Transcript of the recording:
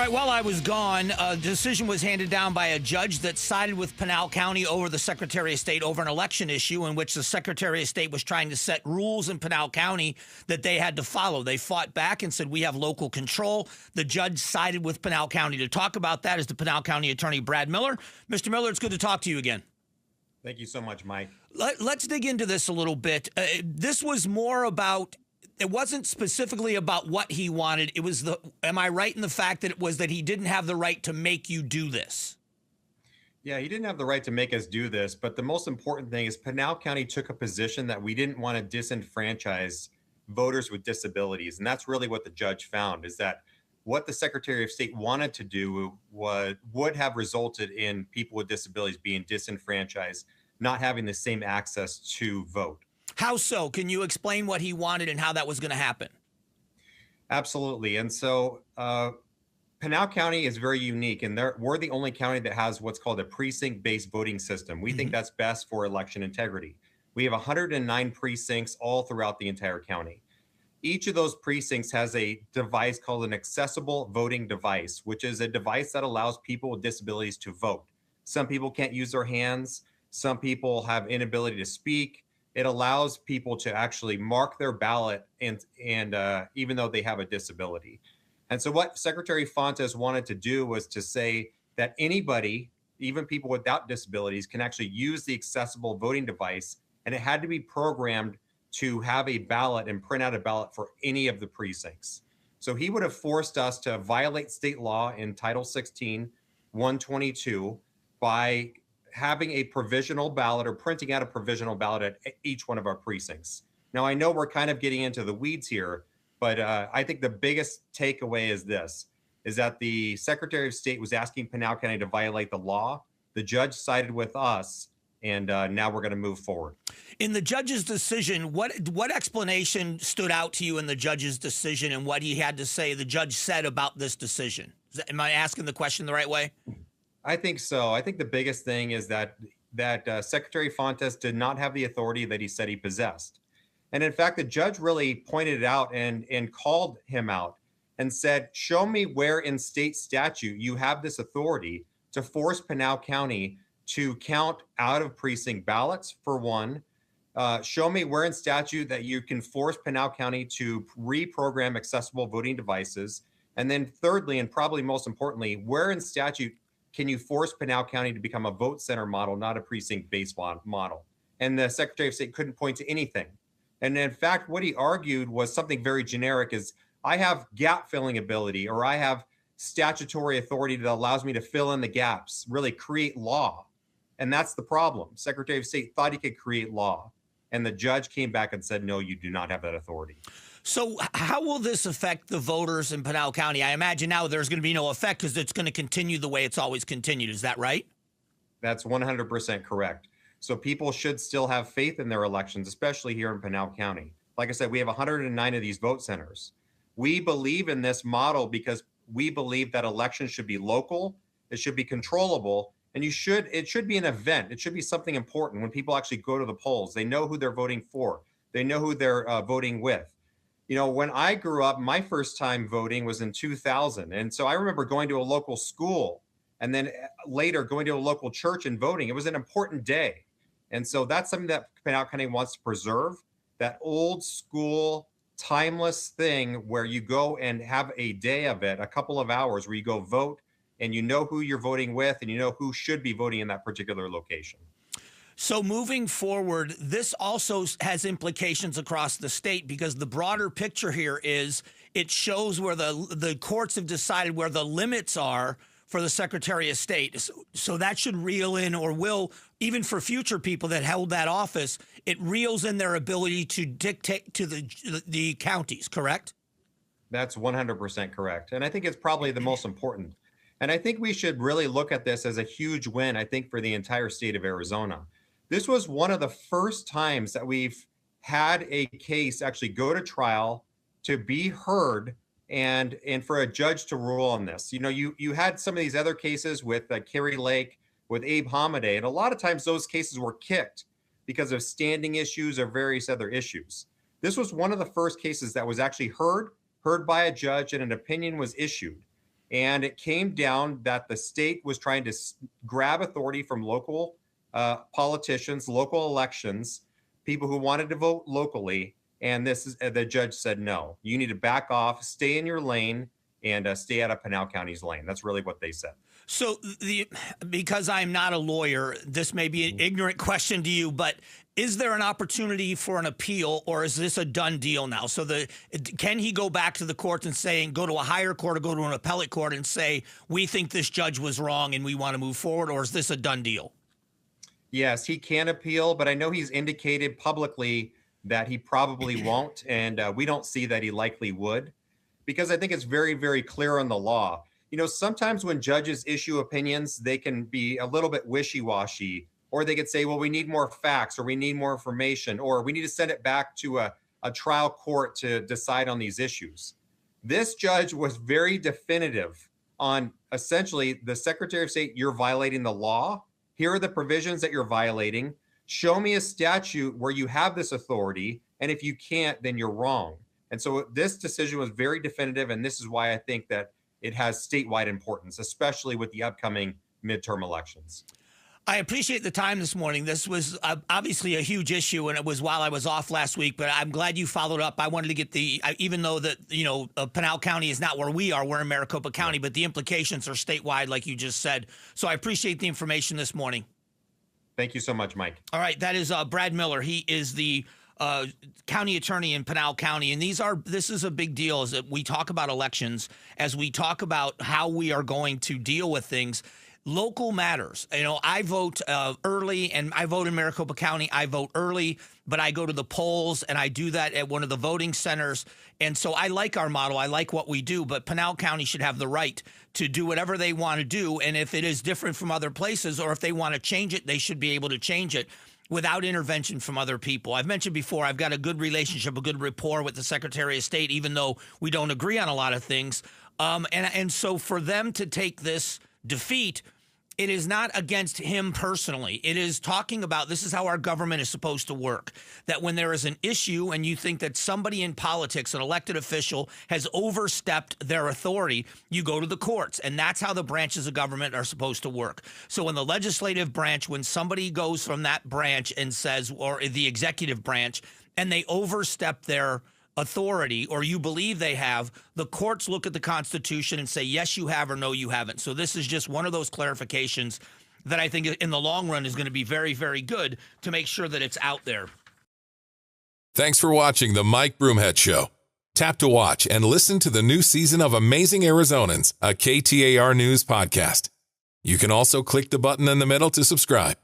right, while I was gone, a decision was handed down by a judge that sided with Pinal County over the Secretary of State over an election issue in which the Secretary of State was trying to set rules in Pinal County that they had to follow. They fought back and said, we have local control. The judge sided with Pinal County. To talk about that is the Pinal County Attorney, Brad Miller. Mr. Miller, it's good to talk to you again. Thank you so much, Mike. Let's dig into this a little bit. This was more about, it wasn't specifically about what he wanted. It was am I right in the fact that it was that he didn't have the right to make you do this? Yeah, he didn't have the right to make us do this. But the most important thing is Pinal County took a position that we didn't want to disenfranchise voters with disabilities. And that's really what the judge found, is that what the Secretary of State wanted to do would have resulted in people with disabilities being disenfranchised, not having the same access to vote. How so? Can you explain what he wanted and how that was going to happen? Absolutely. And so Pinal County is very unique, and we're the only county that has what's called a precinct-based voting system. We think that's best for election integrity. We have 109 precincts all throughout the entire county. Each of those precincts has a device called an accessible voting device, which is a device that allows people with disabilities to vote. Some people can't use their hands. Some people have inability to speak. It allows people to actually mark their ballot and even though they have a disability. And so what Secretary Fontes wanted to do was to say that anybody, even people without disabilities, can actually use the accessible voting device, and it had to be programmed to have a ballot and print out a ballot for any of the precincts. So he would have forced us to violate state law in Title 16, 122 by having a provisional ballot or printing out a provisional ballot at each one of our precincts. Now, I know we're kind of getting into the weeds here, but I think the biggest takeaway is this, is that the Secretary of State was asking Pinal County to violate the law. The judge sided with us, and now we're going to move forward. In the judge's decision, what explanation stood out to you in the judge's decision and what he had to say, the judge said about this decision? Am I asking the question the right way? I think so. I think the biggest thing is that Secretary Fontes did not have the authority that he said he possessed. And in fact, the judge really pointed it out and called him out and said, show me where in state statute you have this authority to force Pinal County to count out of precinct ballots, for one. Show me where in statute that you can force Pinal County to reprogram accessible voting devices. And then thirdly, and probably most importantly, where in statute can you force Pinal County to become a vote center model, not a precinct-based model? And the Secretary of State couldn't point to anything. And in fact, what he argued was something very generic, is I have gap-filling ability, or I have statutory authority that allows me to fill in the gaps, really create law. And that's the problem. Secretary of State thought he could create law, and the judge came back and said, no, you do not have that authority. So how will this affect the voters in Pinal County? I imagine now there's going to be no effect because it's going to continue the way it's always continued. Is that right? That's 100% correct. So people should still have faith in their elections, especially here in Pinal County. Like I said, we have 109 of these vote centers. We believe in this model because we believe that elections should be local, it should be controllable, and it should be an event. It should be something important when people actually go to the polls. They know who they're voting for. They know who they're voting with. You know, when I grew up, my first time voting was in 2000. And so I remember going to a local school and then later going to a local church and voting. It was an important day. And so that's something that Pinal County wants to preserve, that old school, timeless thing where you go and have a day of it, a couple of hours where you go vote and you know who you're voting with and you know who should be voting in that particular location. So moving forward, this also has implications across the state because the broader picture here is it shows where the courts have decided where the limits are for the Secretary of State. So that should reel in, or will, even for future people that held that office, it reels in their ability to dictate to the counties, correct? That's 100% correct. And I think it's probably the most important. And I think we should really look at this as a huge win, I think, for the entire state of Arizona. This was one of the first times that we've had a case actually go to trial, to be heard, and for a judge to rule on this. You know, you had some of these other cases with Kerry Lake, with Abe Hamadeh, and a lot of times those cases were kicked because of standing issues or various other issues. This was one of the first cases that was actually heard by a judge, and an opinion was issued. And it came down that the state was trying to grab authority from local politicians, local elections, people who wanted to vote locally. And the judge said, no, you need to back off, stay in your lane, and stay out of Pinal County's lane. That's really what they said. So because I'm not a lawyer, this may be an ignorant question to you, but is there an opportunity for an appeal, or is this a done deal now? So can he go back to the courts and go to a higher court or go to an appellate court and say, we think this judge was wrong and we want to move forward, or is this a done deal? Yes, he can appeal, but I know he's indicated publicly that he probably won't, and we don't see that he likely would, because I think it's very, very clear on the law. You know, sometimes when judges issue opinions, they can be a little bit wishy-washy, or they could say, well, we need more facts, or we need more information, or we need to send it back to a trial court to decide on these issues. This judge was very definitive on essentially the Secretary of State, you're violating the law. Here are the provisions that you're violating. Show me a statute where you have this authority, and if you can't, then you're wrong. And so this decision was very definitive, and this is why I think that it has statewide importance, especially with the upcoming midterm elections. I appreciate the time this morning. This was obviously a huge issue, and it was while I was off last week, but I'm glad you followed up. I wanted to get even though that, Pinal County is not where we are, we're in Maricopa County, but the implications are statewide, like you just said. So I appreciate the information this morning. Thank you so much, Mike. All right. That is Brad Miller. He is the county attorney in Pinal County. And this is a big deal as we talk about elections, as we talk about how we are going to deal with things. Local matters. I vote early, and I vote in Maricopa County. I vote early, but I go to the polls, and I do that at one of the voting centers. And so I like our model. I like what we do, but Pinal County should have the right to do whatever they want to do. And if it is different from other places, or if they want to change it, they should be able to change it without intervention from other people. I've mentioned before, I've got a good relationship, a good rapport with the Secretary of State, even though we don't agree on a lot of things. And so for them to take this defeat, it is not against him personally. It is talking about this is how our government is supposed to work, that when there is an issue and you think that somebody in politics, an elected official, has overstepped their authority, you go to the courts. And that's how the branches of government are supposed to work. So in the legislative branch, when somebody goes from that branch and says, or the executive branch, and they overstep their authority, or you believe they have, the courts look at the Constitution and say, yes, you have, or no, you haven't. So this is just one of those clarifications that I think in the long run is going to be very, very good to make sure that it's out there. Thanks for watching the Mike Broomhead Show. Tap to watch and listen to the new season of Amazing Arizonans, a KTAR News podcast. You can also click the button in the middle to subscribe.